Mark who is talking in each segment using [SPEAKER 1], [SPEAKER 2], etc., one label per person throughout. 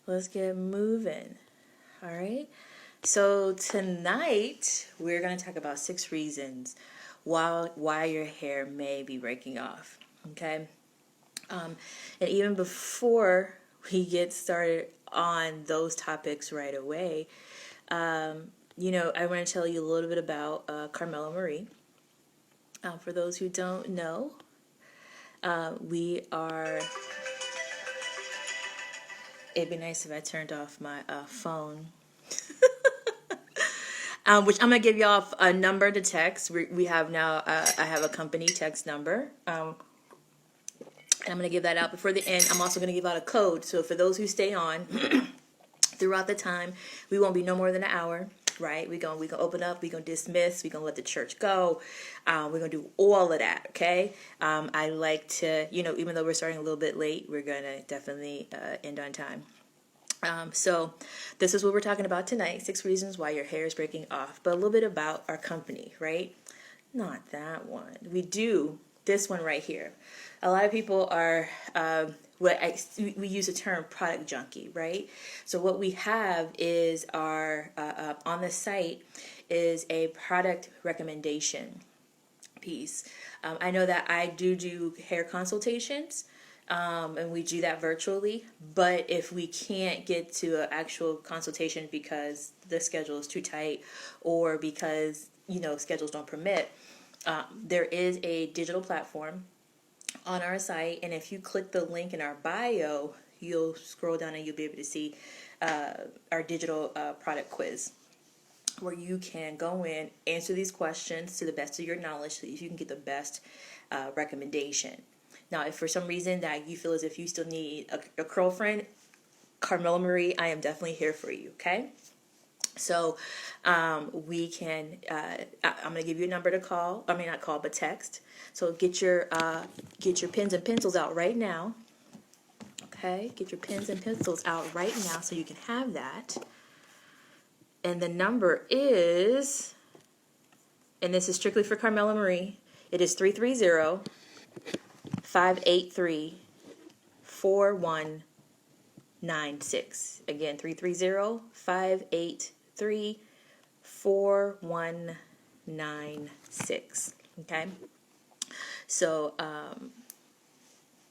[SPEAKER 1] let's get moving. All right. So tonight we're going to talk about 6 reasons why your hair may be breaking off. Okay. And even before we get started on those topics right away, I want to tell you a little bit about Carmella Marie. For those who don't know, we are. It'd be nice if I turned off my phone. Which I'm gonna give y'all a number to text. We have now. I have a company text number. And I'm gonna give that out before the end. I'm also gonna give out a code. So for those who stay on throughout the time, we won't be no more than an hour. Right? We gonna open up. We gonna dismiss. We gonna let the church go. We're gonna do all of that. Okay. I like to, even though we're starting a little bit late, we're gonna definitely end on time. So this is what we're talking about tonight, 6 reasons why your hair is breaking off, but a little bit about our company, right? Not that one. We do this one right here. A lot of people are, we use the term product junkie, right? So what we have is our, on the site is a product recommendation piece. I know that I do hair consultations. And we do that virtually. But if we can't get to an actual consultation because the schedule is too tight or because, schedules don't permit, there is a digital platform on our site. And if you click the link in our bio, you'll scroll down and you'll be able to see our digital product quiz, where you can go in, answer these questions to the best of your knowledge so that you can get the best recommendation. Now, if for some reason that you feel as if you still need a girlfriend, Carmella Marie, I am definitely here for you, okay? So we can, I'm going to give you a number to call. I mean, not call, but text. So get your pens and pencils out right now, okay? Get your pens and pencils out right now so you can have that. And the number is, and this is strictly for Carmella Marie, it is 330 583 4196. Again, 330 583 4196. Okay? So,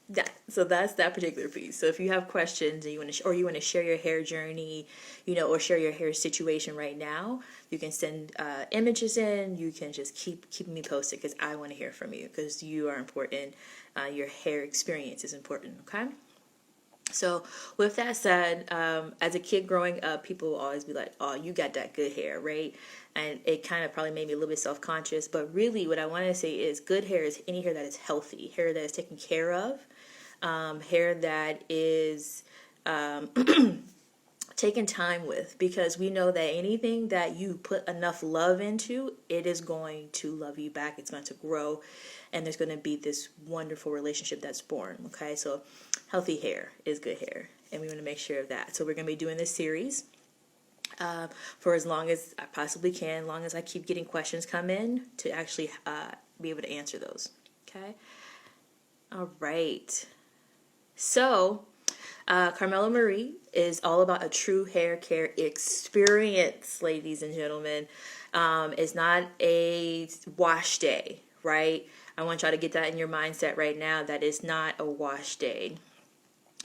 [SPEAKER 1] that's that particular piece. So if you have questions and you want to share your hair journey, or share your hair situation right now, you can send images in. You can just keep me posted because I want to hear from you because you are important. Your hair experience is important. Okay. So with that said, as a kid growing up, people will always be like, "Oh, you got that good hair, right?" And it kind of probably made me a little bit self-conscious. But really, what I want to say is, good hair is any hair that is healthy, hair that is taken care of. Hair that is taken time with, because we know that anything that you put enough love into, it is going to love you back. It's going to grow, and there's going to be this wonderful relationship that's born. Okay, so healthy hair is good hair, and we want to make sure of that. So we're going to be doing this series for as long as I possibly can, as long as I keep getting questions come in to actually be able to answer those. Okay, all right. So, Carmella Marie is all about a true hair care experience, ladies and gentlemen. It's not a wash day, right? I want y'all to get that in your mindset right now. That is not a wash day.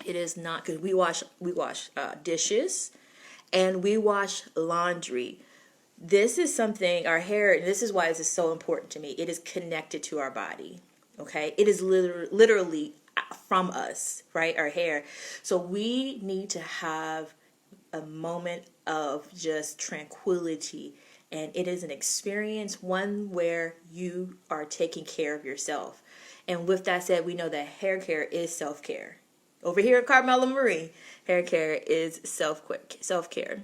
[SPEAKER 1] It is not, because we wash dishes and we wash laundry. This is something, our hair, and this is why this is so important to me. It is connected to our body. Okay, it is literally from us, right? Our hair. So we need to have a moment of just tranquility, and it is an experience, one where you are taking care of yourself. And with that said, we know that hair care is self-care. Over here at Carmella Marie, hair care is self-care.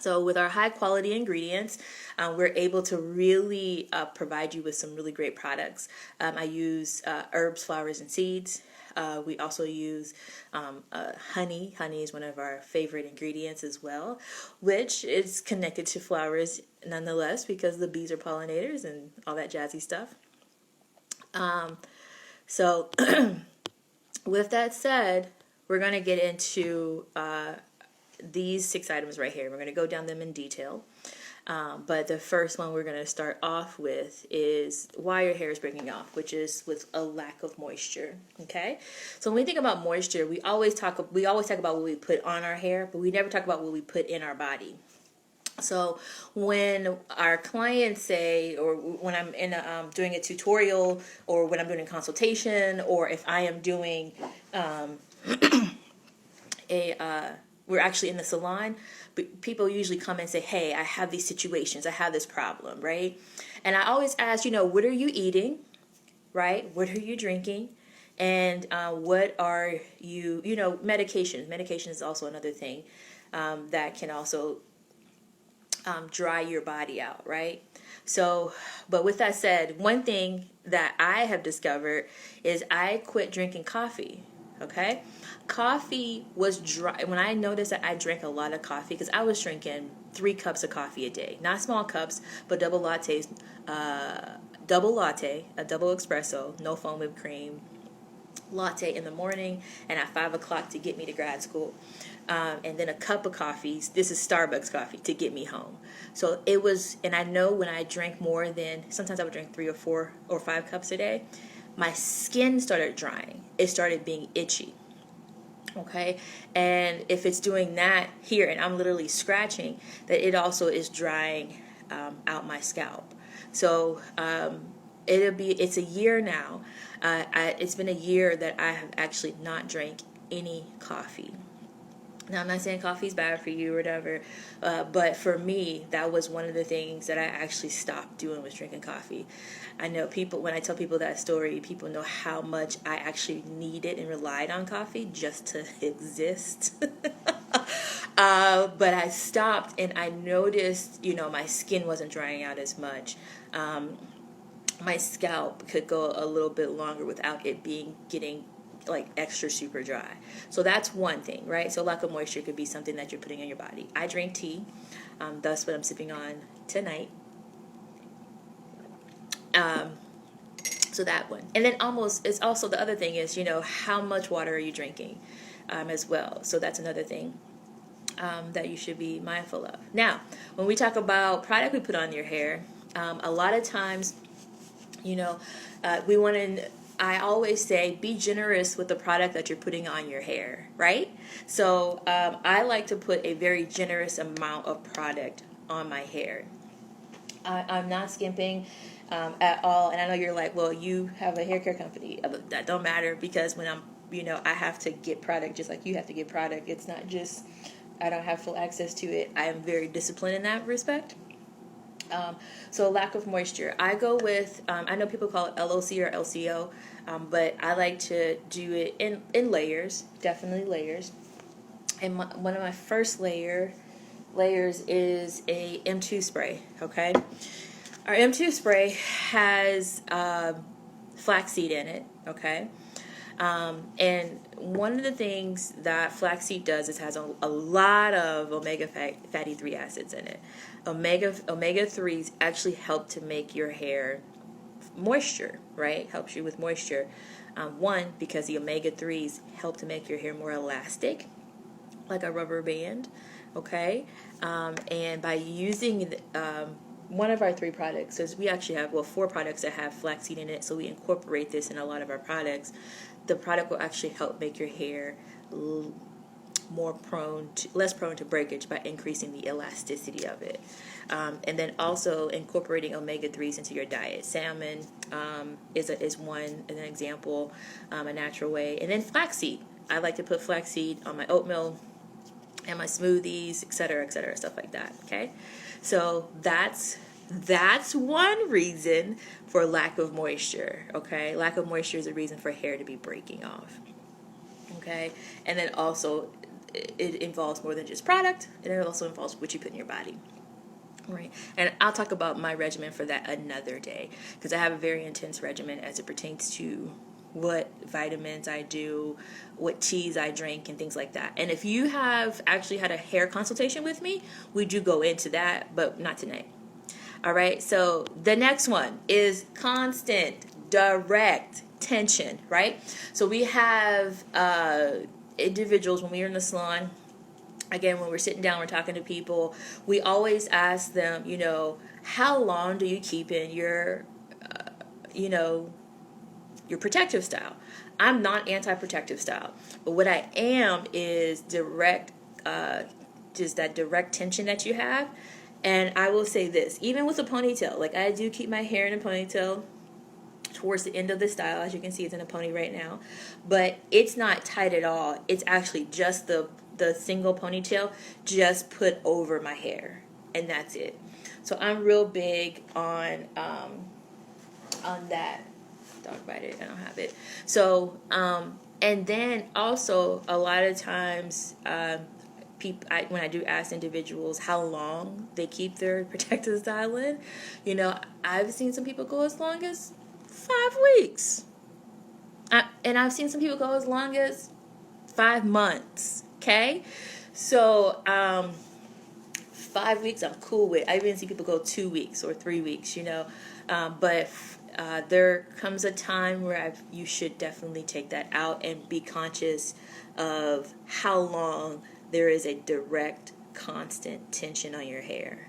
[SPEAKER 1] So with our high quality ingredients, we're able to really provide you with some really great products. I use herbs, flowers, and seeds. We also use honey. Honey is one of our favorite ingredients as well, which is connected to flowers nonetheless because the bees are pollinators and all that jazzy stuff. So with that said, we're going to get into these 6 items right here. We're going to go down them in detail. But the first one we're going to start off with is why your hair is breaking off, which is with a lack of moisture. Okay, so when we think about moisture, we always talk about what we put on our hair, but we never talk about what we put in our body. So when our clients say, or when I'm doing a tutorial, or when I'm doing a consultation, or if I am doing we're actually in the salon, people usually come and say, hey, I have these situations, I have this problem, right? And I always ask, what are you eating, right? What are you drinking? And what are you, medication. Medication is also another thing that can also dry your body out, right? So, but with that said, one thing that I have discovered is I quit drinking coffee. Okay, coffee was dry. When I noticed that I drank a lot of coffee, because I was drinking 3 cups of coffee a day, not small cups, but double lattes, double latte, a double espresso, no foam whipped cream, latte in the morning and at 5 o'clock to get me to grad school. And then a cup of coffee. This is Starbucks coffee to get me home. So it was, and I know when I drank more than, sometimes I would drink 3 or 4 or 5 cups a day, my skin started drying. It started being itchy. Okay, and if it's doing that here, and I'm literally scratching, that it also is drying out my scalp. So it's a year now. It's been a year that I have actually not drank any coffee. Now, I'm not saying coffee is bad for you or whatever, but for me, that was one of the things that I actually stopped doing, was drinking coffee. I know people, when I tell people that story, people know how much I actually needed and relied on coffee just to exist. But I stopped, and I noticed, my skin wasn't drying out as much. My scalp could go a little bit longer without it getting like extra super dry. So that's one thing, right? So lack of moisture could be something that you're putting in your body. I drink tea. That's what I'm sipping on tonight. So that one. And then it's also the other thing is, how much water are you drinking as well. So that's another thing that you should be mindful of. Now, when we talk about product we put on your hair, a lot of times, we want to, I always say, be generous with the product that you're putting on your hair, right? So I like to put a very generous amount of product on my hair. I'm not skimping at all. And I know you're like, well, you have a hair care company. That don't matter, because when I'm, I have to get product just like you have to get product. It's not just, I don't have full access to it. I am very disciplined in that respect. So lack of moisture. I go with, I know people call it LOC or LCO, but I like to do it in layers, definitely layers. And one of my first layers is a M2 spray, okay? Our M2 spray has flaxseed in it, okay? And one of the things that flaxseed does is has a lot of omega fatty 3 acids in it. Omega 3s actually help to make your hair moisture, right? Helps you with moisture. One, because the omega 3s help to make your hair more elastic, like a rubber band, okay? And by using one of our 3 products, because we actually have, 4 products that have flaxseed in it, so we incorporate this in a lot of our products. The product will actually help make your hair less prone to breakage by increasing the elasticity of it. And then also incorporating omega 3s into your diet. Salmon is one, an example, a natural way. And then flaxseed. I like to put flaxseed on my oatmeal and my smoothies, etc., stuff like that. Okay, so that's one reason for lack of moisture. Okay, lack of moisture is a reason for hair to be breaking off. Okay, and then also it involves more than just product. It also involves what you put in your body. Right, and I'll talk about my regimen for that another day, because I have a very intense regimen as it pertains to what vitamins I do, what teas I drink, and things like that. And if you have actually had a hair consultation with me, we do go into that, but not tonight. All right, so the next one is constant, direct tension, right? So we have individuals, when we are in the salon, again, when we're sitting down, we're talking to people, we always ask them, how long do you keep in you know, your protective style? I'm not anti-protective style, but what I am is direct, just that direct tension that you have. And I will say this, even with a ponytail, like I do keep my hair in a ponytail towards the end of the style. As you can see, it's in a pony right now, but it's not tight at all. It's actually just the single ponytail just put over my hair, and that's it. So I'm real big on that. Dog bite it, I don't have it. So and then also a lot of times when I do ask individuals how long they keep their protective style in, I've seen some people go as long as 5 weeks. And I've seen some people go as long as 5 months. Okay? So 5 weeks I'm cool with. I even see people go 2 weeks or 3 weeks, but there comes a time where you should definitely take that out and be conscious of how long there is a direct, constant tension on your hair,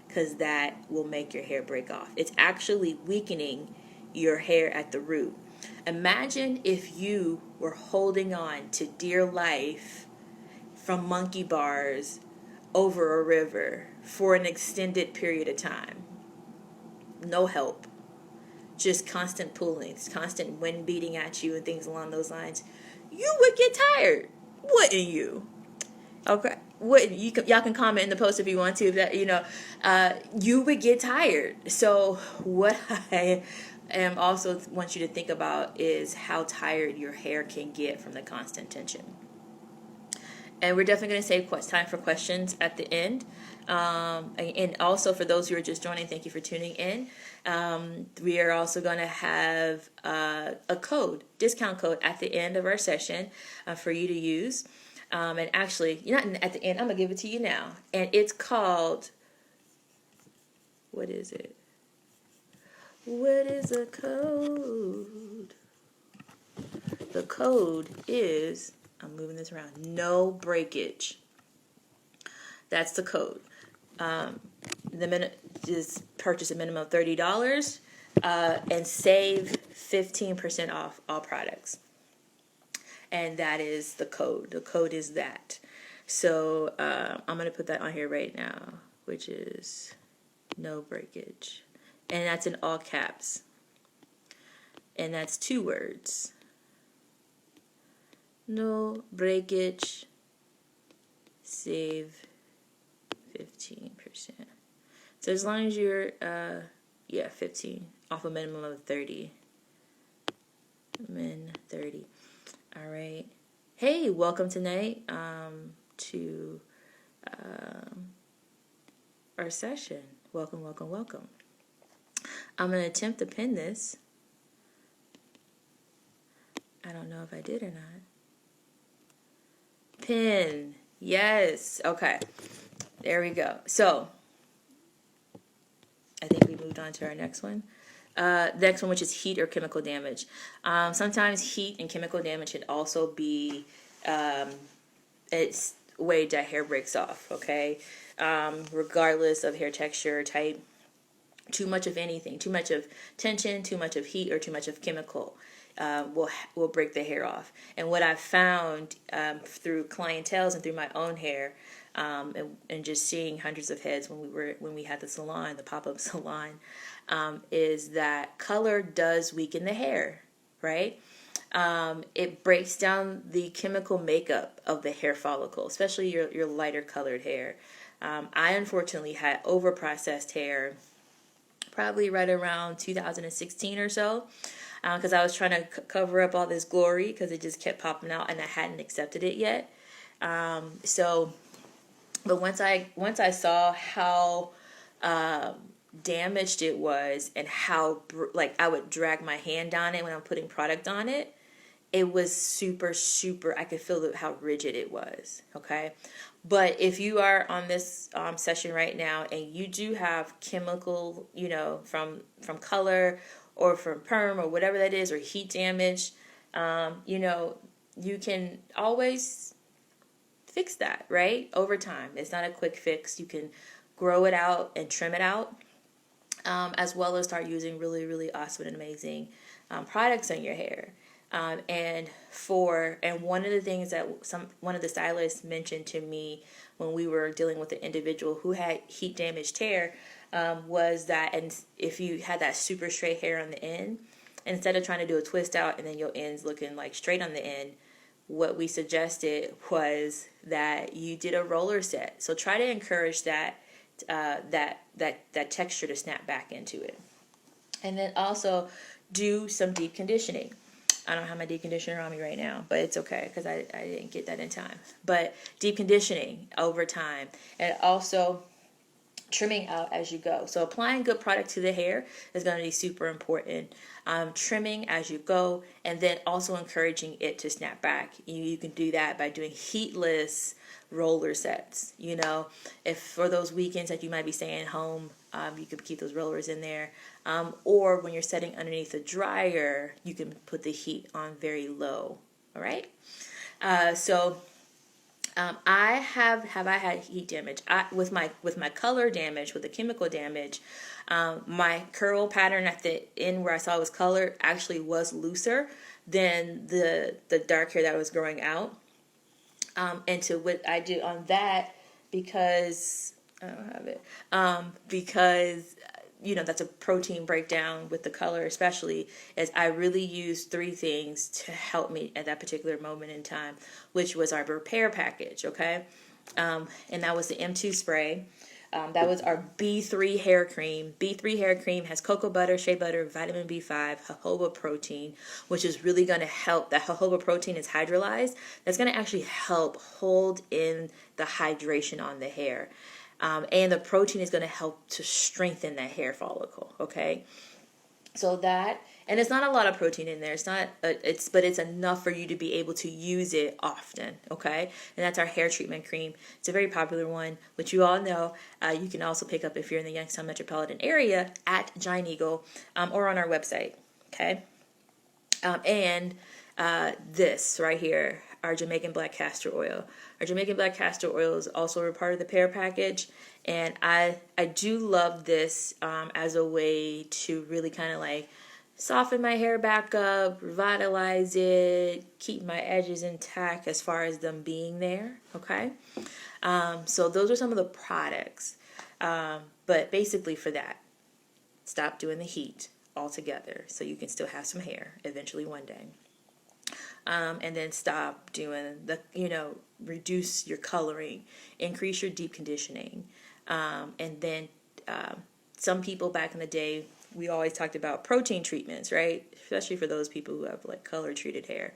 [SPEAKER 1] because that will make your hair break off. It's actually weakening your hair at the root. Imagine if you were holding on to dear life from monkey bars over a river for an extended period of time. No help. Just constant pulling, constant wind beating at you and things along those lines. You would get tired, wouldn't you? Okay. Y'all can comment in the post if you want to. That you would get tired. So what I am also want you to think about is how tired your hair can get from the constant tension. And we're definitely going to save time for questions at the end. And also for those who are just joining, thank you for tuning in. We are also going to have a discount code at the end of our session for you to use. And actually, not at the end, I'm going to give it to you now. And it's called, what is it? What is the code? The code is, I'm moving this around, no breakage. That's the code. Just purchase a minimum of $30 and save 15% off all products. And that is the code. The code is that. So I'm going to put that on here right now, which is no breakage. And that's in all caps. And that's 2 words. No breakage, save 15%. So as long as you're 15 off a minimum of 30. Min 30. All right. Hey, welcome tonight to our session. Welcome, welcome, welcome. I'm going to attempt to pin this. I don't know if I did or not. Pin. Yes. Okay. There we go. So, I think we moved on to our next one. The next one, which is heat or chemical damage. Sometimes heat and chemical damage can also be it's a way that hair breaks off, okay? Regardless of hair texture or type. Too much of anything, too much of tension, too much of heat, or too much of chemical will break the hair off. And what I've found through clientele and through my own hair, and just seeing hundreds of heads when we had the salon, the pop-up salon, is that color does weaken the hair, right? It breaks down the chemical makeup of the hair follicle, especially your lighter colored hair. I unfortunately had over-processed hair probably right around 2016 or so, because I was trying to cover up all this glory because it just kept popping out and I hadn't accepted it yet. But once I saw how damaged it was and how I would drag my hand on it when I'm putting product on it, it was super, super, I could feel how rigid it was, okay? But if you are on this session right now and you do have chemical, from color or from perm or whatever that is, or heat damage, you can always fix that, right? Over time. It's not a quick fix. You can grow it out and trim it out, as well as start using really, really awesome and amazing products on your hair. And one of the things that one of the stylists mentioned to me when we were dealing with an individual who had heat damaged hair, was that, and if you had that super straight hair on the end, instead of trying to do a twist out and then your ends looking like straight on the end, what we suggested was that you did a roller set. So try to encourage that texture to snap back into it. And then also do some deep conditioning. I don't have my deep conditioner on me right now, but it's okay because I didn't get that in time. But deep conditioning over time, and also trimming out as you go. So applying good product to the hair is going to be super important. Trimming as you go, and then also encouraging it to snap back. You can do that by doing heatless roller sets. You know, if for those weekends that you might be staying home, you could keep those rollers in there. Or when you're setting underneath the dryer, you can put the heat on very low. All right. I have I had heat damage with my color damage, with the chemical damage. My curl pattern at the end where I saw it was colored actually was looser than the dark hair that was growing out. And to what I did on that, because I don't have it, because that's a protein breakdown with the color, especially, as I really used 3 things to help me at that particular moment in time, which was our repair package, okay? And that was the M2 spray. That was our B3 hair cream. B3 hair cream has cocoa butter, shea butter, vitamin B5, jojoba protein, which is really going to help. That jojoba protein is hydrolyzed. That's going to actually help hold in the hydration on the hair. And the protein is going to help to strengthen that hair follicle, okay? So that, and it's not a lot of protein in there. It's not, but it's enough for you to be able to use it often, okay? And that's our hair treatment cream. It's a very popular one, which you all know. You can also pick up if you're in the Youngstown metropolitan area at Giant Eagle, or on our website, okay? And this right here, our Jamaican black castor oil. Our Jamaican black castor oil is also a part of the pear package, and I do love this as a way to really kind of like soften my hair back up, revitalize it, keep my edges intact as far as them being there, okay? So those are some of the products, but basically for that, stop doing the heat altogether so you can still have some hair eventually one day. And then stop doing reduce your coloring, increase your deep conditioning. And then some people back in the day, we always talked about protein treatments, right? Especially for those people who have like color treated hair.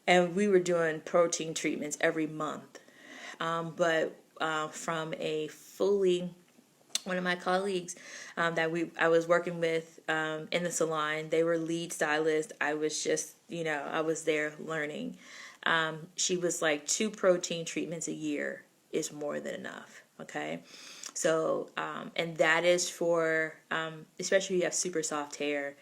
[SPEAKER 1] And we were doing protein treatments every month. But from one of my colleagues I was working with in the salon, they were lead stylists. I was just, I was there learning. She was like 2 protein treatments a year is more than enough, okay? So, and that is for, especially if you have super soft hair,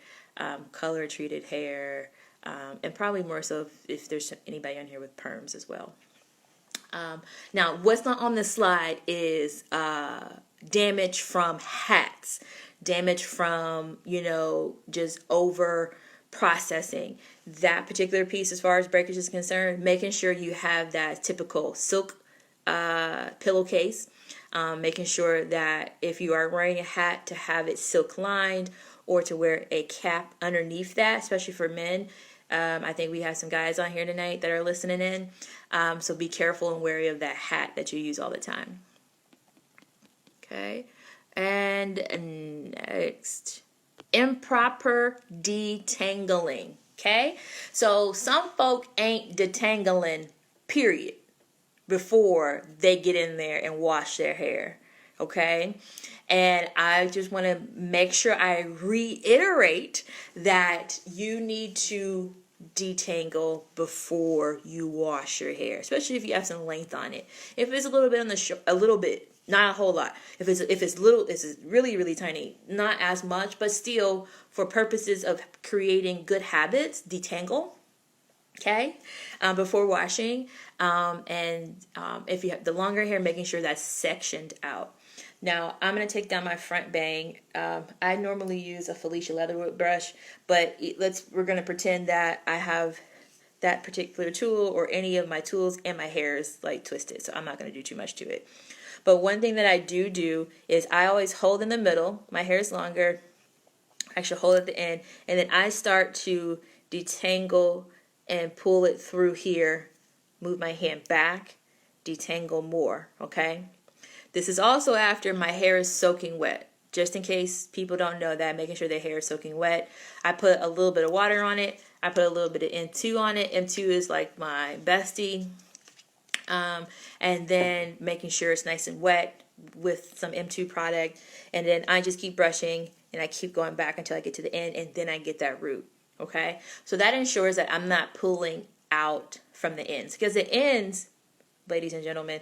[SPEAKER 1] color treated hair, and probably more so if there's anybody on here with perms as well. Now, what's not on this slide is damage from hats, damage from, just over processing. That particular piece, as far as breakage is concerned, making sure you have that typical silk pillowcase, making sure that if you are wearing a hat, to have it silk lined, or to wear a cap underneath that, especially for men. I think we have some guys on here tonight that are listening in. So be careful and wary of that hat that you use all the time. Okay. And next, improper detangling. Okay. So some folk ain't detangling, period, before they get in there and wash their hair. Okay. And I just want to make sure I reiterate that you need to detangle before you wash your hair, especially if you have some length on it. If it's a little bit on the a little bit, not a whole lot. If it's little, it's really, really tiny, not as much, but still, for purposes of creating good habits, detangle. Okay, before washing, if you have the longer hair, making sure that's sectioned out. Now I'm going to take down my front bang. I normally use a Felicia Leatherwood brush, but we're going to pretend that I have that particular tool or any of my tools and my hair is like twisted, so I'm not going to do too much to it. But one thing that I do is I always hold in the middle. My hair is longer. I should hold at the end, and then I start to detangle and pull it through here, move my hand back, detangle more, okay? This is also after my hair is soaking wet. Just in case people don't know that, making sure their hair is soaking wet. I put a little bit of water on it. I put a little bit of M2 on it. M2 is like my bestie. And then making sure it's nice and wet with some M2 product. And then I just keep brushing and I keep going back until I get to the end, and then I get that root. Okay, so that ensures that I'm not pulling out from the ends, because the ends, ladies and gentlemen,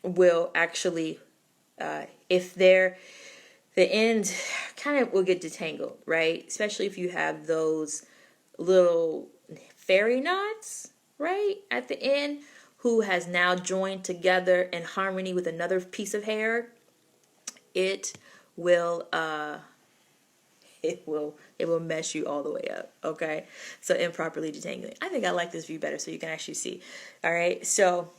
[SPEAKER 1] will actually, if they're the ends, kind of will get detangled, right? Especially if you have those little fairy knots, right, at the end, who has now joined together in harmony with another piece of hair. It will it will mess you all the way up. Okay, so improperly detangling. I think I like this view better so you can actually see. All right, so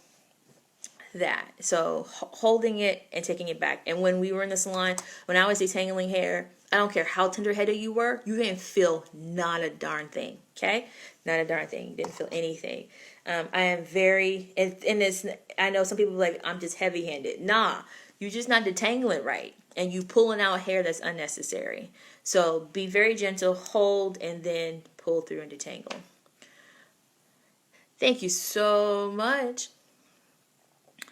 [SPEAKER 1] holding it and taking it back. And when we were in the salon, when I was detangling hair, I don't care how tender-headed you were, you didn't feel not a darn thing. Okay, not a darn thing. You didn't feel anything. I am very, and this, I know some people are like, I'm just heavy-handed. Nah, you're just not detangling right, and you pulling out hair that's unnecessary. So be very gentle, hold, and then pull through and detangle. Thank you so much.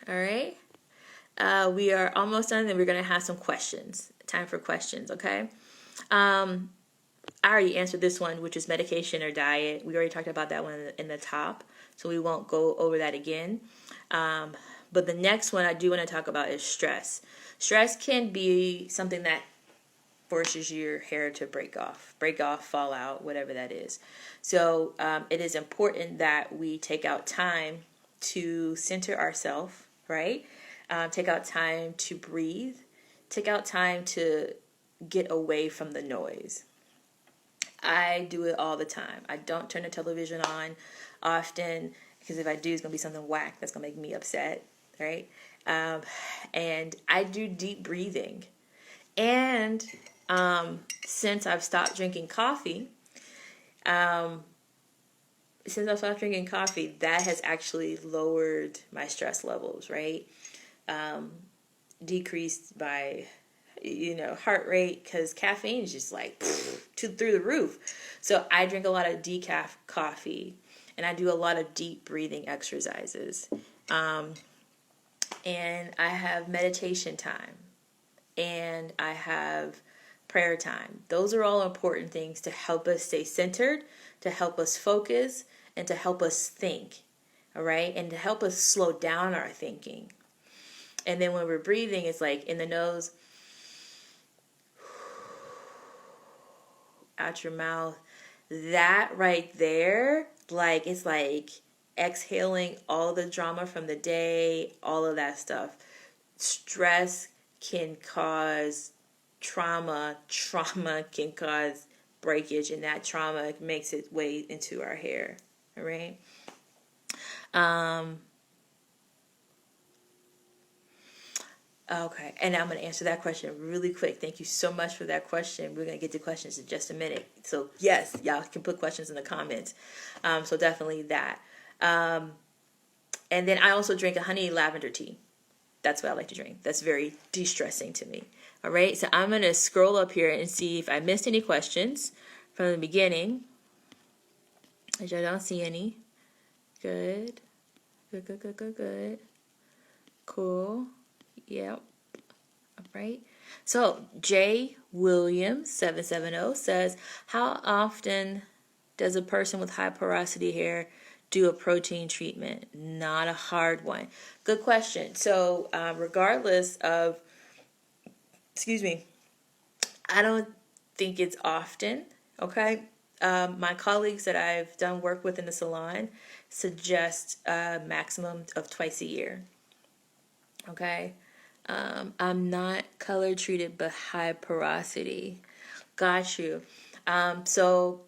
[SPEAKER 1] All right. We are almost done, and we're going to have some questions. Time for questions, okay? I already answered this one, which is medication or diet. We already talked about that one in the top, so we won't go over that again. But the next one I do want to talk about is stress. Stress can be something that forces your hair to break off, fall out, whatever that is. So it is important that we take out time to center ourselves, right? Take out time to breathe. Take out time to get away from the noise. I do it all the time. I don't turn the television on often, because if I do, it's going to be something whack that's going to make me upset, right? And I do deep breathing. And since I've stopped drinking coffee, that has actually lowered my stress levels, right? Decreased by, heart rate, because caffeine is just like through the roof. So I drink a lot of decaf coffee, and I do a lot of deep breathing exercises. And I have meditation time, and I have prayer time. Those are all important things to help us stay centered, to help us focus, and to help us think, all right? And to help us slow down our thinking. And then when we're breathing, it's like in the nose, out your mouth. That right there, like, it's like exhaling all the drama from the day, all of that stuff. Stress can cause trauma. Trauma can cause breakage, and that trauma makes its way into our hair. All right. Okay, and I'm going to answer that question really quick. Thank you so much for that question. We're going to get to questions in just a minute. So yes, y'all can put questions in the comments. So definitely that. And then I also drink a honey lavender tea. That's what I like to drink. That's very de-stressing to me. All right, so I'm going to scroll up here and see if I missed any questions from the beginning. I don't see any. Good. Good. Cool. Yep. All right. So J. Williams 770 says, how often does a person with high porosity hair do a protein treatment? Not a hard one. Good question. So regardless of, I don't think it's often. Okay. my colleagues that I've done work with in the salon suggest a maximum of twice a year. Okay. I'm not color treated, but high porosity. Got you. So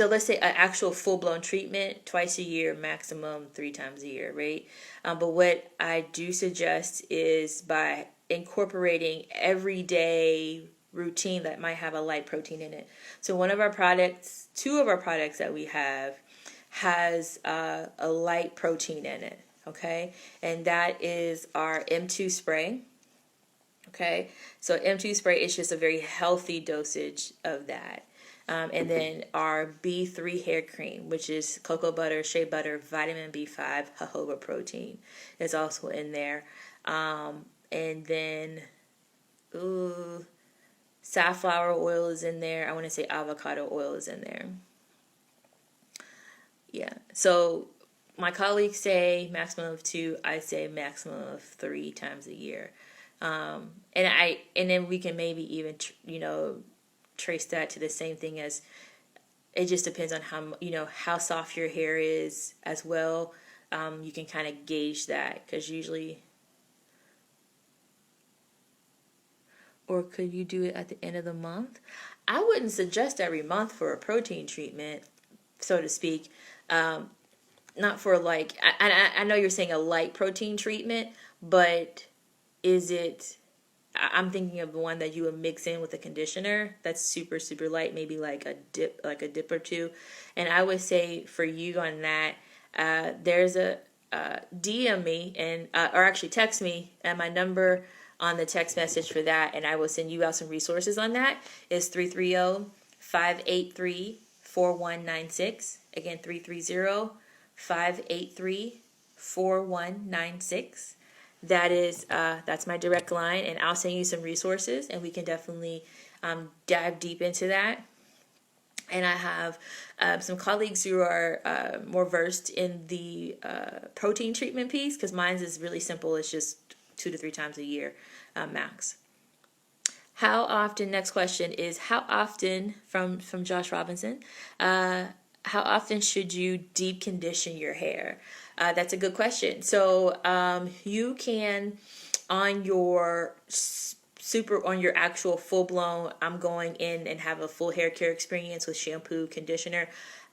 [SPEAKER 1] let's say an actual full blown treatment twice a year, maximum 3 times a year, right? But what I do suggest is by incorporating everyday routine that might have a light protein in it. So one of our products, two of our products that we have, has a light protein in it. Okay, and that is our M2 spray. Okay, so M2 spray is just a very healthy dosage of that. And then our B3 hair cream, which is cocoa butter, shea butter, vitamin B5, jojoba protein is also in there. And then, safflower oil is in there. I want to say avocado oil is in there. Yeah, so my colleagues say maximum of 2, I say maximum of 3 times a year. And then we can maybe even, trace that to the same thing as, it just depends on how soft your hair is as well. You can kind of gauge that, because usually, or could you do it at the end of the month? I wouldn't suggest every month for a protein treatment, so to speak. Not for I know you're saying a light protein treatment, but is it, I'm thinking of the one that you would mix in with a conditioner that's super, super light, maybe like a dip or two. And I would say for you on that, there's a DM me or actually text me at my number on the text message for that, and I will send you out some resources on that. It's 330-583-4196. Again, 330-583-4196. That's my direct line, and I'll send you some resources, and we can definitely dive deep into that. And I have some colleagues who are more versed in the protein treatment piece, because mine is really simple. It's just 2 to 3 times a year max. How often? Next question is, how often, from Josh Robinson, how often should you deep condition your hair? That's a good question. So you can, on your actual full blown, I'm going in and have a full hair care experience with shampoo, conditioner,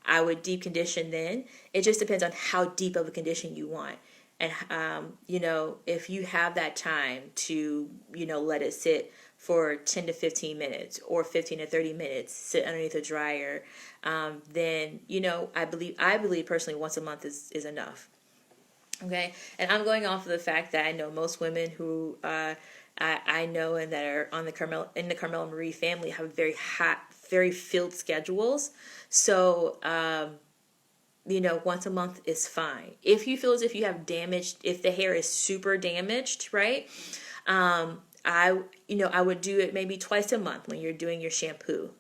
[SPEAKER 1] I would deep condition then. It just depends on how deep of a condition you want. And, if you have that time to, let it sit for 10 to 15 minutes or 15 to 30 minutes, sit underneath a dryer, then, I believe personally once a month is enough. Okay. And I'm going off of the fact that I know most women who, I know and that are in the Carmella Marie family have very hot, very filled schedules. So, once a month is fine. If you feel as if you have damaged, if the hair is super damaged, right? I would do it maybe twice a month when you're doing your shampoo.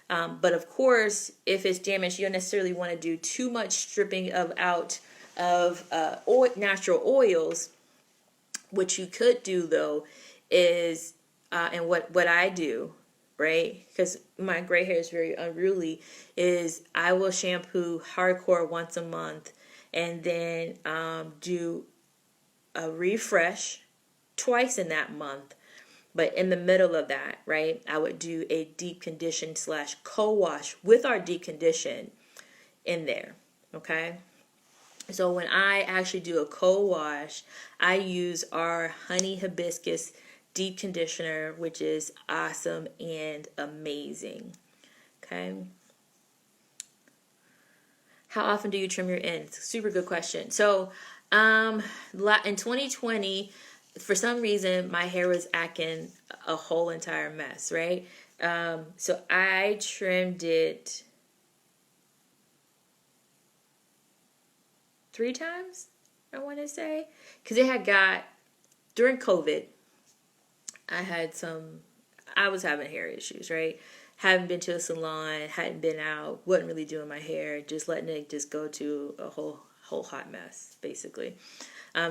[SPEAKER 1] But of course, if it's damaged, you don't necessarily want to do too much stripping out of natural oils. What you could do though is, and what I do, right? Because my gray hair is very unruly, is I will shampoo hardcore once a month, and then do a refresh twice in that month. But in the middle of that, right, I would do a deep condition / co-wash with our deep condition in there, okay? So when I actually do a co-wash, I use our honey hibiscus deep conditioner, which is awesome and amazing. Okay. How often do you trim your ends? Super good question. So, in 2020, for some reason, my hair was acting a whole entire mess, right? So I trimmed it 3 times, I want to say, because it had got, during COVID, I was having hair issues, right? Hadn't been to a salon, hadn't been out, wasn't really doing my hair, just letting it just go to a whole hot mess, basically.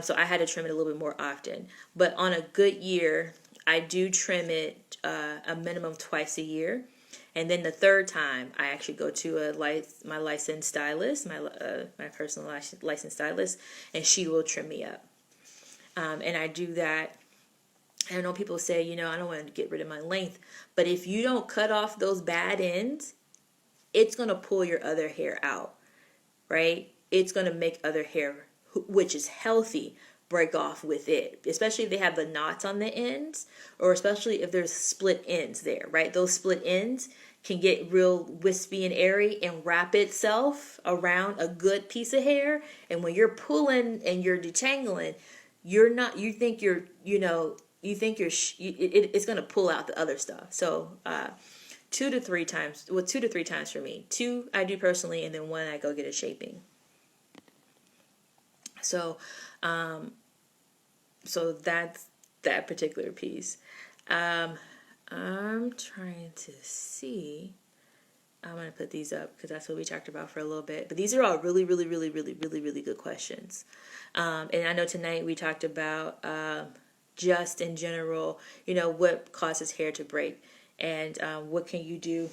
[SPEAKER 1] So I had to trim it a little bit more often. But on a good year, I do trim it a minimum twice a year. And then the third time, I actually go to my licensed stylist, my personal licensed stylist, and she will trim me up. And I do that. I know people say, I don't want to get rid of my length, but if you don't cut off those bad ends, it's going to pull your other hair out, right? It's going to make other hair, which is healthy, break off with it, especially if they have the knots on the ends, or especially if there's split ends there, right? Those split ends can get real wispy and airy and wrap itself around a good piece of hair. And when you're pulling and you're detangling, it's going to pull out the other stuff. So, 2 to 3 times for me. 2 I do personally, and then 1 I go get a shaping. So that's that particular piece. I'm trying to see. I'm going to put these up because that's what we talked about for a little bit. But these are all really, really, really, really, really, really good questions. And I know tonight we talked about just in general, what causes hair to break, and what can you do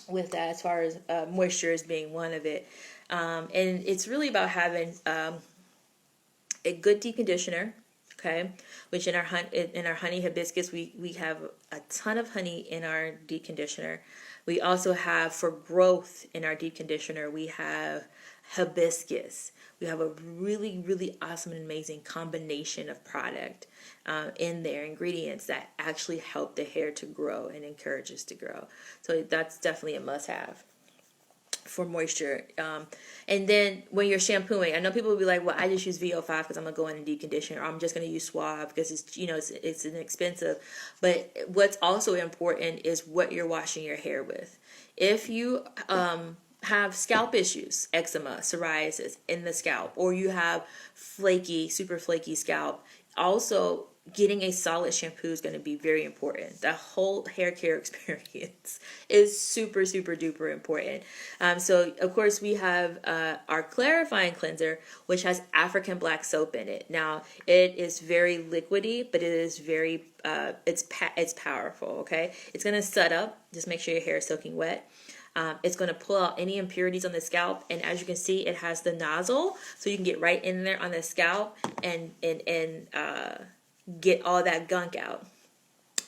[SPEAKER 1] with that, as far as moisture as being one of it. And it's really about having a good deep conditioner, okay? Which in our honey hibiscus, we have a ton of honey in our deep conditioner. We also have, for growth in our deep conditioner, we have hibiscus. We have a really, really awesome and amazing combination of product in their ingredients that actually help the hair to grow and encourage us to grow. So that's definitely a must-have for moisture. And then when you're shampooing, I know people will be like, well, I just use VO5 because I'm going to go in and deep condition, or I'm just going to use Suave because it's inexpensive. But what's also important is what you're washing your hair with. If you have scalp issues, eczema, psoriasis in the scalp, or you have super flaky scalp, also getting a solid shampoo is going to be very important. The whole hair care experience is super, super duper important. So of course we have our clarifying cleanser, which has African black soap in it. Now it is very liquidy, but it is very it's powerful. Okay, it's going to set up. Just make sure your hair is soaking wet. It's going to pull out any impurities on the scalp, and as you can see, it has the nozzle, so you can get right in there on the scalp and get all that gunk out.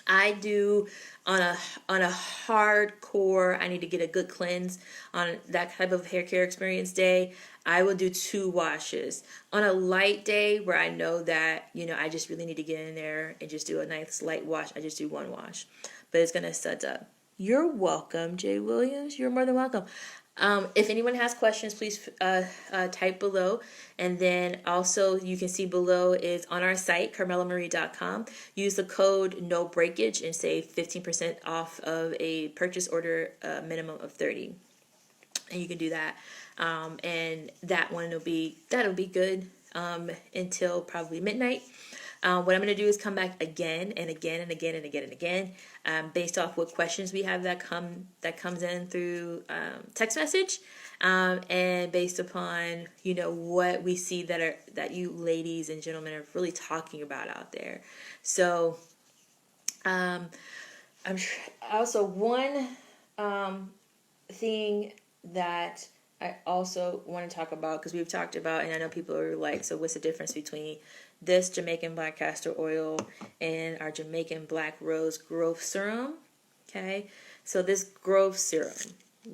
[SPEAKER 1] I do on a hardcore, I need to get a good cleanse on that type of hair care experience day, I will do 2 washes. On a light day where I know that, I just really need to get in there and just do a nice light wash, I just do 1 wash. But it's going to set up. You're welcome, Jay Williams. You're more than welcome. If anyone has questions, please type below. And then also you can see below is on our site, carmellamarie.com. Use the code no breakage and save 15% off of a purchase order minimum of $30. And you can do that. And that one that'll be good until probably midnight. What I'm going to do is come back again and again and again and again and again, based off what questions we have that comes in through text message, and based upon what we see that you ladies and gentlemen are really talking about out there. So, I'm also one thing that I also want to talk about, because we've talked about, and I know people are like, so what's the difference between this Jamaican black castor oil and our Jamaican black rose growth serum? Okay, so this growth serum,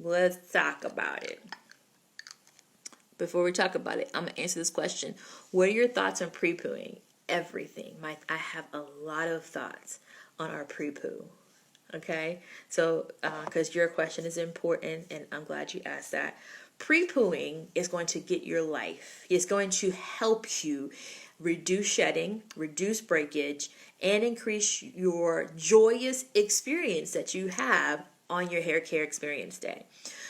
[SPEAKER 1] let's talk about it. Before we talk about it, I'm going to answer this question. What are your thoughts on pre-pooing? Everything. I have a lot of thoughts on our pre-poo. Okay, so because your question is important, and I'm glad you asked that. Pre-pooing is going to get your life. It's going to help you reduce shedding, reduce breakage, and increase your joyous experience that you have on your hair care experience day.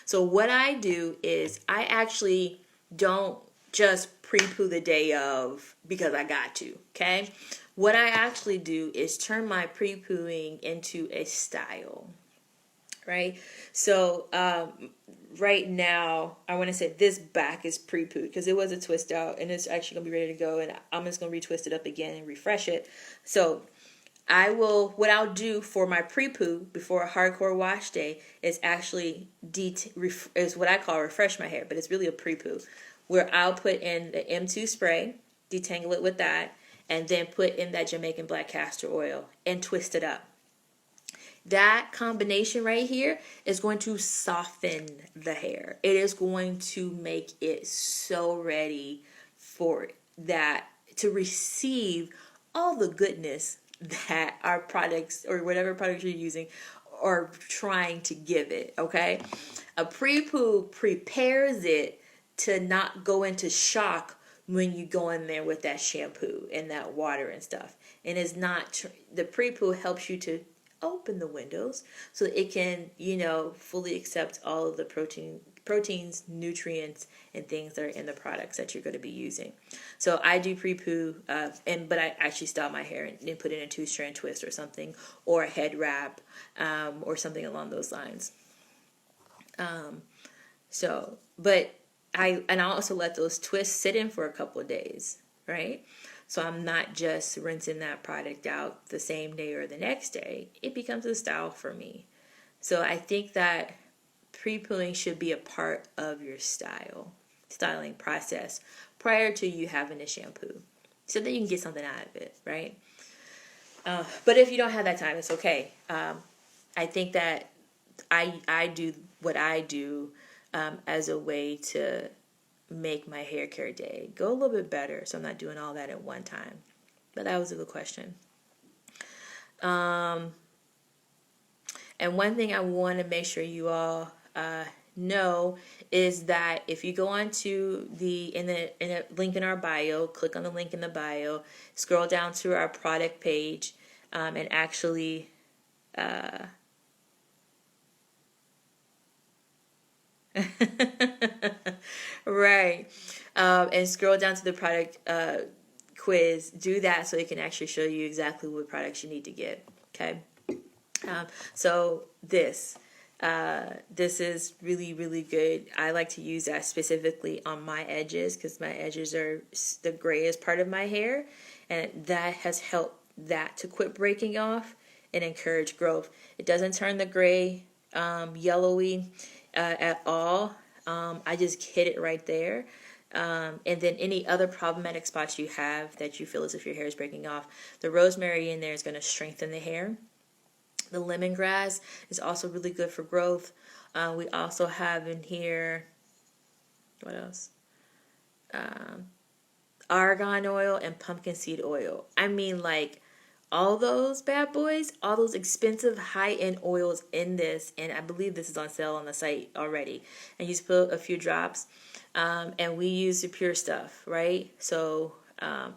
[SPEAKER 1] So what I do is I actually don't just pre-poo the day of because I got to, okay? What I actually do is turn my pre-pooing into a style, right? So right now, I want to say this back is pre-pooed because it was a twist out, and it's actually going to be ready to go, and I'm just going to retwist it up again and refresh it. So what I'll do for my pre-poo before a hardcore wash day is actually is what I call refresh my hair, but it's really a pre-poo, where I'll put in the M2 spray, detangle it with that, and then put in that Jamaican black castor oil and twist it up. That combination right here is going to soften the hair. It is going to make it so ready for that, to receive all the goodness that our products or whatever products you're using are trying to give it, okay? A pre-poo prepares it to not go into shock when you go in there with that shampoo and that water and stuff. And it's not, the pre-poo helps you to open the windows so it can, fully accept all of the proteins, nutrients, and things that are in the products that you're going to be using. So I do pre-poo, but I actually style my hair and put in a 2-strand twist or something, or a head wrap, or something along those lines. But I also let those twists sit in for a couple of days, right? So I'm not just rinsing that product out the same day or the next day. It becomes a style for me. So I think that pre-pooing should be a part of your styling process prior to you having a shampoo, so that you can get something out of it, right? But if you don't have that time, it's okay. I think that I do what I do as a way to make my hair care day go a little bit better, so I'm not doing all that at one time. But that was a good question. And one thing I want to make sure you all know is that if you go on to in the link in our bio, click on the link in the bio, scroll down to our product page, and actually right. And scroll down to the product quiz. Do that so it can actually show you exactly what products you need to get. Okay. So this is really, really good. I like to use that specifically on my edges because my edges are the grayest part of my hair, and that has helped that to quit breaking off and encourage growth. It doesn't turn the gray yellowy at all. I just hit it right there. And then any other problematic spots you have that you feel as if your hair is breaking off, the rosemary in there is going to strengthen the hair. The lemongrass is also really good for growth. We also have in here, what else? Argan oil and pumpkin seed oil. I mean, like, all those bad boys, all those expensive high-end oils in this, and I believe this is on sale on the site already. And you just put a few drops, and we use the pure stuff, right? So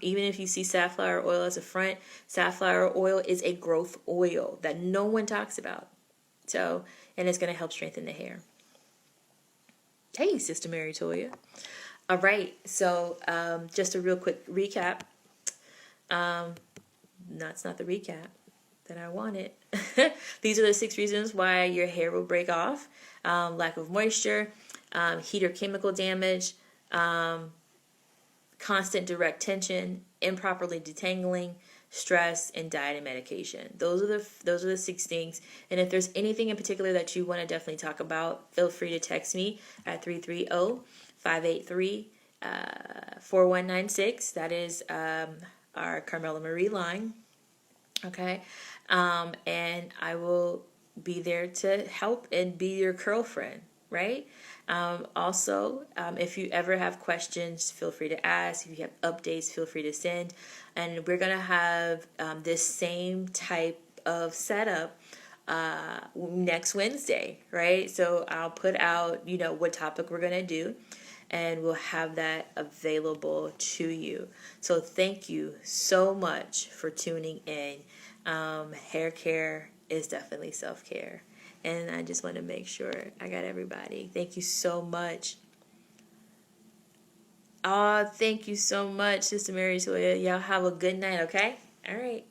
[SPEAKER 1] even if you see safflower oil as a front, safflower oil is a growth oil that no one talks about. So, and it's going to help strengthen the hair. Hey, Sister Mary Toya. All right, so just a real quick recap. That's not the recap that I wanted. These are the 6 reasons why your hair will break off. Lack of moisture, heat or chemical damage, constant direct tension, improperly detangling, stress, and diet and medication. Those are the 6 things. And if there's anything in particular that you want to definitely talk about, feel free to text me at 330-583-4196. That is our Carmella Marie line. Okay. And I will be there to help and be your curl friend, right? Also, if you ever have questions, feel free to ask. If you have updates, feel free to send. And we're going to have this same type of setup next Wednesday, right? So I'll put out, what topic we're going to do, and we'll have that available to you. So thank you so much for tuning in. Hair care is definitely self-care. And I just want to make sure I got everybody. Thank you so much. Oh, thank you so much, Sister Mary Toya. Y'all have a good night, okay? All right.